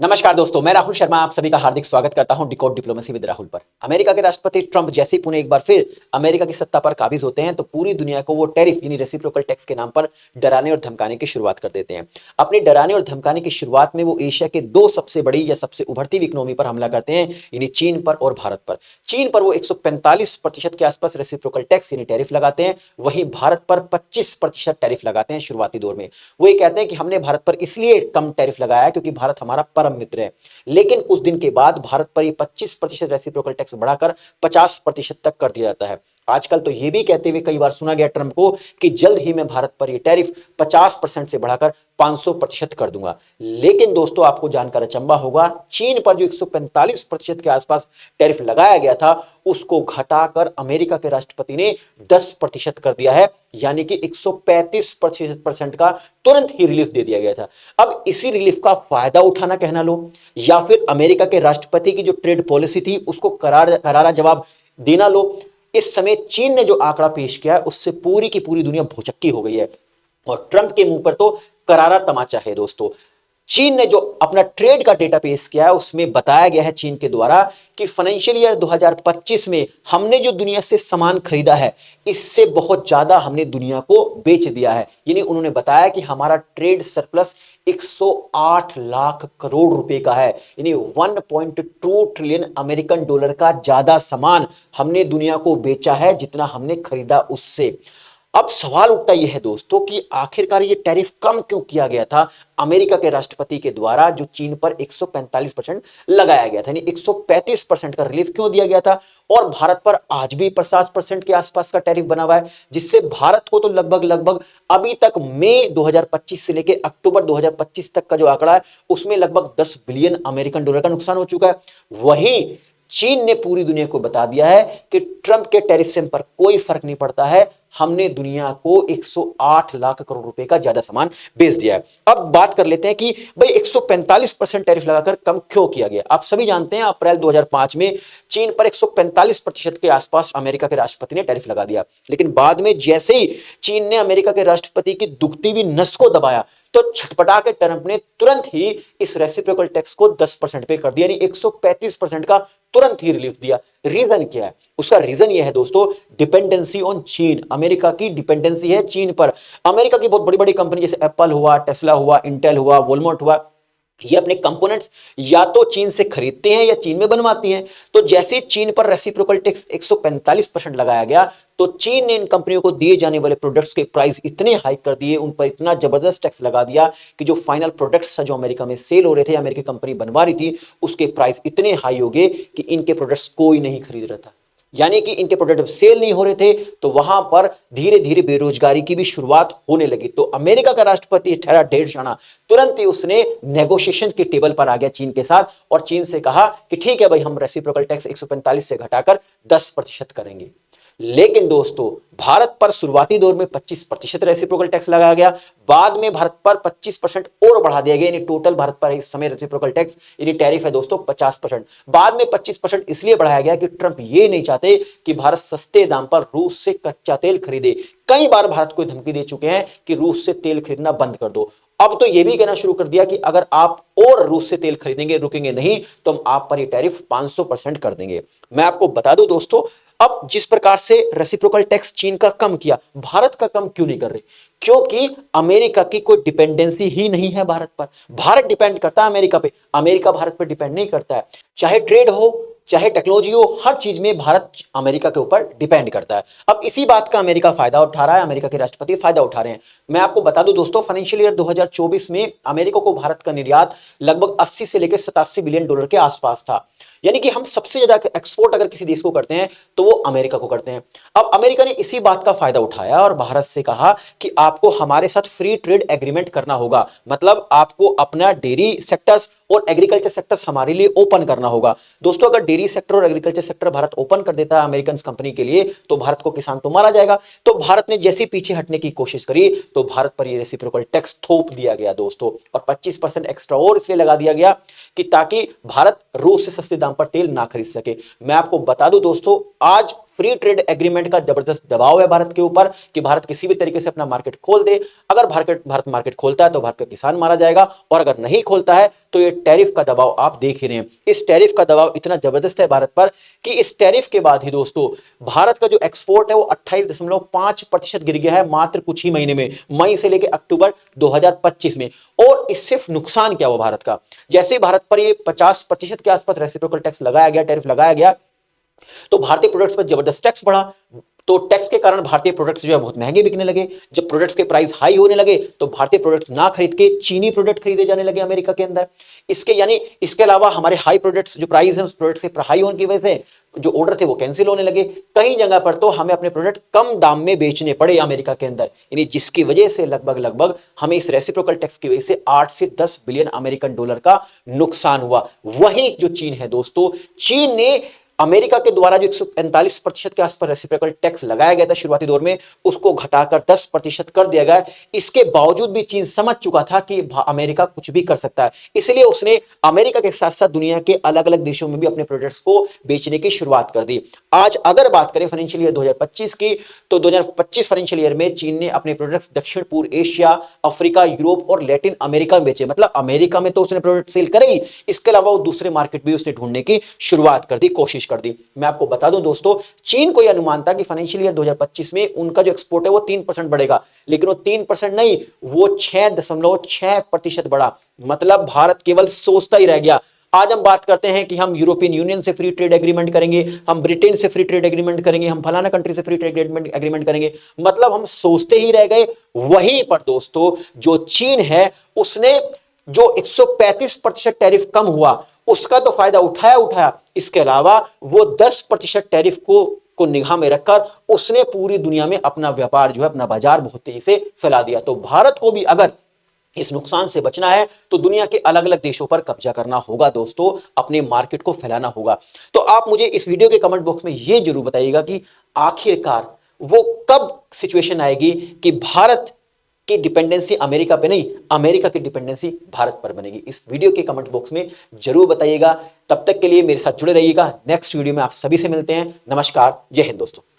नमस्कार दोस्तों, मैं राहुल शर्मा आप सभी का हार्दिक स्वागत करता हूं डिकोड डिप्लोमेसी विद राहुल पर। अमेरिका के राष्ट्रपति ट्रंप जैसे ही पुणे एक बार फिर अमेरिका की सत्ता पर काबिज होते हैं तो पूरी दुनिया को वो टैरिफ यानी रेसिप्रोकल टैक्स के नाम पर डराने और धमकाने की शुरुआत कर देते हैं। अपनी डराने और धमकाने की शुरुआत में वो एशिया के दो सबसे बड़ी या सबसे उभरती हुई इकोनॉमी पर हमला करते हैं, यानी चीन पर और भारत पर। चीन पर वो 145% के आसपास रेसिप्रोकल टैक्स यानी टैरिफ लगाते हैं, वहीं भारत पर 25% टैरिफ लगाते हैं शुरुआती दौर में। वो ये कहते हैं कि हमने भारत पर इसलिए कम टैरिफ लगाया क्योंकि भारत हमारा परम मित्र है। लेकिन कुछ दिन के बाद भारत पर यह 25% रेसिप्रोकल टैक्स बढ़ाकर 50% तक कर दिया जाता है। आजकल तो यह भी कहते हुए कई बार सुना गया ट्रंप को कि जल्द ही मैं भारत पर यह टैरिफ 50% से बढ़ाकर 500% कर दूंगा। लेकिन दोस्तों, आपको जानकर अचंभा होगा, चीन पर जो 145% के आसपास टैरिफ लगाया गया था उसको घटाकर अमेरिका के राष्ट्रपति ने 10% कर दिया है, यानी कि 135% का तुरंत ही रिलीफ दे दिया गया था। अब इसी रिलीफ का फायदा उठाना कहना लो या फिर अमेरिका के राष्ट्रपति की जो ट्रेड पॉलिसी थी उसको करारा जवाब देना लो, इस समय चीन ने जो आंकड़ा पेश किया है उससे पूरी की पूरी दुनिया भौचक्की हो गई है और ट्रंप के मुंह पर तो करारा तमाचा है। दोस्तों, चीन ने जो अपना ट्रेड का डेटा पेश किया है उसमें बताया गया है चीन के द्वारा कि फाइनेंशियल ईयर 2025 में हमने जो दुनिया से सामान खरीदा है इससे बहुत ज्यादा हमने दुनिया को बेच दिया है। यानी उन्होंने बताया कि हमारा ट्रेड सरप्लस 108 लाख करोड़ रुपए का है, यानी 1.2 ट्रिलियन अमेरिकन डॉलर का ज्यादा सामान हमने दुनिया को बेचा है जितना हमने खरीदा उससे। अब सवाल उठता यह है दोस्तों कि आखिरकार ये टैरिफ कम क्यों किया गया था अमेरिका के राष्ट्रपति के द्वारा, जो चीन पर 145% लगाया गया था, यानी 135% का रिलीफ क्यों दिया गया था और भारत पर आज भी 50% के आसपास का टैरिफ बना हुआ है, जिससे भारत को तो लगभग अभी तक मई 2025 से लेकर अक्टूबर 2025 तक का जो आंकड़ा है उसमें लगभग 10 बिलियन अमेरिकन डॉलर का नुकसान हो चुका है। वहीं चीन ने पूरी दुनिया को बता दिया है कि ट्रंप के टैरिफ पर कोई फर्क नहीं पड़ता है, हमने दुनिया को 108 लाख करोड़ रुपए का ज्यादा सामान बेच दिया है। अब बात कर लेते हैं कि भाई 145% टैरिफ लगाकर कम क्यों किया गया। आप सभी जानते हैं अप्रैल 2005 में चीन पर 145% के आसपास अमेरिका के राष्ट्रपति ने टैरिफ लगा दिया, लेकिन बाद में जैसे ही चीन ने अमेरिका के राष्ट्रपति की दुखती हुई नस को दबाया तो छटपटा के ट्रंप ने तुरंत ही इस रेसिप्रोकल टैक्स को 10% पे कर दिया, यानी 135% का तुरंत ही रिलीफ दिया। रीजन क्या है? उसका रीजन यह है दोस्तों, डिपेंडेंसी ऑन चीन। अमेरिका की डिपेंडेंसी है चीन पर। अमेरिका की बहुत बड़ी बड़ी कंपनी जैसे एप्पल हुआ, टेस्ला हुआ, इंटेल हुआ, वॉलमार्ट हुआ, ये अपने कंपोनेंट्स या तो चीन से खरीदते हैं या चीन में बनवाती हैं। तो जैसे चीन पर रेसिप्रोकल टैक्स 145% लगाया गया तो चीन ने इन कंपनियों को दिए जाने वाले प्रोडक्ट्स के प्राइस इतने हाई कर दिए, उन पर इतना जबरदस्त टैक्स लगा दिया कि जो फाइनल प्रोडक्ट्स जो अमेरिका में सेल हो रहे थे, अमेरिकी कंपनी बनवा रही थी, उसके प्राइस इतने हाई हो गए कि इनके प्रोडक्ट्स कोई नहीं खरीद रहा था। यानी कि इनके प्रोडक्ट सेल नहीं हो रहे थे तो वहां पर धीरे धीरे बेरोजगारी की भी शुरुआत होने लगी। तो अमेरिका का राष्ट्रपति ठहरा ढेर जाना, तुरंत ही उसने नेगोशिएशन के टेबल पर आ गया चीन के साथ और चीन से कहा कि ठीक है भाई, हम रेसिप्रोकल टैक्स 145 से घटाकर 10% करेंगे। लेकिन दोस्तों, भारत पर शुरुआती दौर में 25% रेसिप्रोकल टैक्स लगाया गया, बाद में भारत पर 25% और बढ़ा दिया गया, यानी टोटल भारत पर इस समय रेसिप्रोकल टैक्स यानी टैरिफ है दोस्तों 50%। बाद में 25% इसलिए बढ़ाया गया कि ट्रंप ये नहीं चाहते कि भारत सस्ते दाम पर रूस से कच्चा तेल खरीदे। कई बार भारत को धमकी दे चुके हैं कि रूस से तेल खरीदना बंद कर दो। अब तो यह भी कहना शुरू कर दिया कि अगर आप और रूस से तेल खरीदेंगे, रुकेंगे नहीं, तो हम आप पर यह टैरिफ 500% कर देंगे। मैं आपको बता दूं दोस्तों, अब जिस प्रकार से रेसिप्रोकल टैक्स चीन का कम किया, भारत का कम क्यों नहीं कर रहे? क्योंकि अमेरिका की कोई डिपेंडेंसी ही नहीं है भारत पर। भारत डिपेंड करता है अमेरिका पे, अमेरिका भारत पर डिपेंड नहीं करता है। चाहे ट्रेड हो, चाहे टेक्नोलॉजी हो, हर चीज में भारत अमेरिका के ऊपर डिपेंड करता है। अब इसी बात का अमेरिका फायदा उठा रहा है, अमेरिका के राष्ट्रपति फायदा उठा रहे हैं। मैं आपको बता दूं दोस्तों, फाइनेंशियल ईयर 2024 में अमेरिका को भारत का निर्यात लगभग 80 से लेकर 87 बिलियन डॉलर के आसपास था। यानी कि हम सबसे ज्यादा एक्सपोर्ट अगर किसी देश को करते हैं तो वो अमेरिका को करते हैं। अब अमेरिका ने इसी बात का फायदा उठाया और भारत से कहा कि आपको हमारे साथ फ्री ट्रेड एग्रीमेंट करना होगा, मतलब आपको अपना डेयरी सेक्टर्स और एग्रीकल्चर सेक्टर्स हमारे लिए ओपन करना होगा। दोस्तों, अगर डेयरी सेक्टर और एग्रीकल्चर सेक्टर भारत ओपन कर देता है अमेरिकन कंपनी के लिए तो भारत को किसान तो मारा जाएगा। तो भारत ने जैसे पीछे हटने की कोशिश करी तो भारत पर यह रेसिप्रोकल टैक्स थोप दिया गया दोस्तों, और 25% एक्स्ट्रा और इसलिए लगा दिया गया कि ताकि भारत रूस से सस्ते दाम पर तेल ना खरीद सके। मैं आपको बता दूं दोस्तों, आज फ्री ट्रेड एग्रीमेंट का जबरदस्त दबाव है भारत के ऊपर कि भारत किसी भी तरीके से अपना मार्केट खोल दे। अगर भारत मार्केट खोलता है तो भारत का किसान मारा जाएगा, और अगर नहीं खोलता है तो ये टैरिफ का दबाव आप देख ही रहे हैं। इस टैरिफ का दबाव इतना जबरदस्त है भारत पर कि इस टैरिफ के बाद ही दोस्तों भारत का जो एक्सपोर्ट है वो 28.5% गिर गया है मात्र कुछ ही महीने में, मई से लेकर अक्टूबर 2025 में। और इससे सिर्फ नुकसान क्या हुआ भारत का, जैसे भारत पर ये 50% के आसपास रेसिप्रोकल टैक्स लगाया गया, टैरिफ लगाया गया, तो भारतीय प्रोडक्ट्स पर जबरदस्त टैक्स बढ़ा। तो टैक्स के कारण भारतीय प्रोडक्ट्स जो है बहुत महंगे बिकने लगे। जब प्रोडक्ट्स के प्राइस हाई होने लगे तो भारतीय प्रोडक्ट्स ना खरीद के चीनी प्रोडक्ट खरीदे जाने लगे अमेरिका के अंदर। इसके अलावा हमारे हाई प्रोडक्ट्स जो प्राइस है उस प्रोडक्ट्स के हाई होने की वजह से जो ऑर्डर थे वो कैंसिल होने लगे। कई जगह पर तो हमें अपने प्रोडक्ट कम दाम में बेचने पड़े अमेरिका के अंदर, यानी जिसकी वजह से लगभग हमें इस रेसिप्रोकल टैक्स की वजह से 8 से 10 बिलियन अमेरिकन डॉलर का नुकसान हुआ। वहीं जो चीन है दोस्तों, चीन ने अमेरिका के द्वारा जो 145% के आसपास रेसिप्रोकल टैक्स लगाया गया था शुरुआती दौर में, उसको घटाकर 10% कर दिया गया। इसके बावजूद भी चीन समझ चुका था कि अमेरिका कुछ भी कर सकता है, इसलिए उसने अमेरिका के साथ साथ दुनिया के अलग अलग देशों में भी अपने प्रोडक्ट्स को बेचने की शुरुआत कर दी। आज अगर बात करें फाइनेंशियल ईयर 2025 की, तो 2025 फाइनेंशियल ईयर में चीन ने अपने प्रोडक्ट्स दक्षिण पूर्व एशिया, अफ्रीका, यूरोप और लैटिन अमेरिका में बेचे। मतलब अमेरिका में तो उसने प्रोडक्ट सेल करेगी, इसके अलावा वो दूसरे मार्केट भी उसने ढूंढने की शुरुआत कर दी, कोशिश कर दी। मैं आपको बता दूं दोस्तों, चीन को यह अनुमान था कि फाइनेंशियल ईयर 2025 में उनका जो एक्सपोर्ट है वो 3% बढ़ेगा, लेकिन वो 3% नहीं, वो 6.6% बढ़ा। मतलब भारत केवल सोचता ही रह गया। आज हम बात करते हैं कि हम यूरोपियन यूनियन से फ्री ट्रेड एग्रीमेंट करेंगे, हम ब्रिटेन से फ्री ट्रेड एग्रीमेंट करेंगे, हम फलाना कंट्री से फ्री ट्रेड एग्रीमेंट करेंगे, मतलब हम सोचते ही रह गए। वहीं पर दोस्तों जो चीन है उसने जो 135% टैरिफ कम हुआ उसका तो फायदा उठाया। इसके अलावा वो 10% टैरिफ को निगाह में रखकर उसने पूरी दुनिया में अपना व्यापार जो है, अपना बाजार बहुत तेजी से फैला दिया। तो भारत को भी अगर इस नुकसान से बचना है तो दुनिया के अलग अलग देशों पर कब्जा करना होगा दोस्तों, अपने मार्केट को फैलाना होगा। तो आप मुझे इस वीडियो के कमेंट बॉक्स में यह जरूर बताइएगा कि आखिरकार वो कब सिचुएशन आएगी कि भारत की डिपेंडेंसी अमेरिका पे नहीं, अमेरिका की डिपेंडेंसी भारत पर बनेगी। इस वीडियो के कमेंट बॉक्स में जरूर बताइएगा। तब तक के लिए मेरे साथ जुड़े रहिएगा। नेक्स्ट वीडियो में आप सभी से मिलते हैं। नमस्कार, जय हिंद दोस्तों।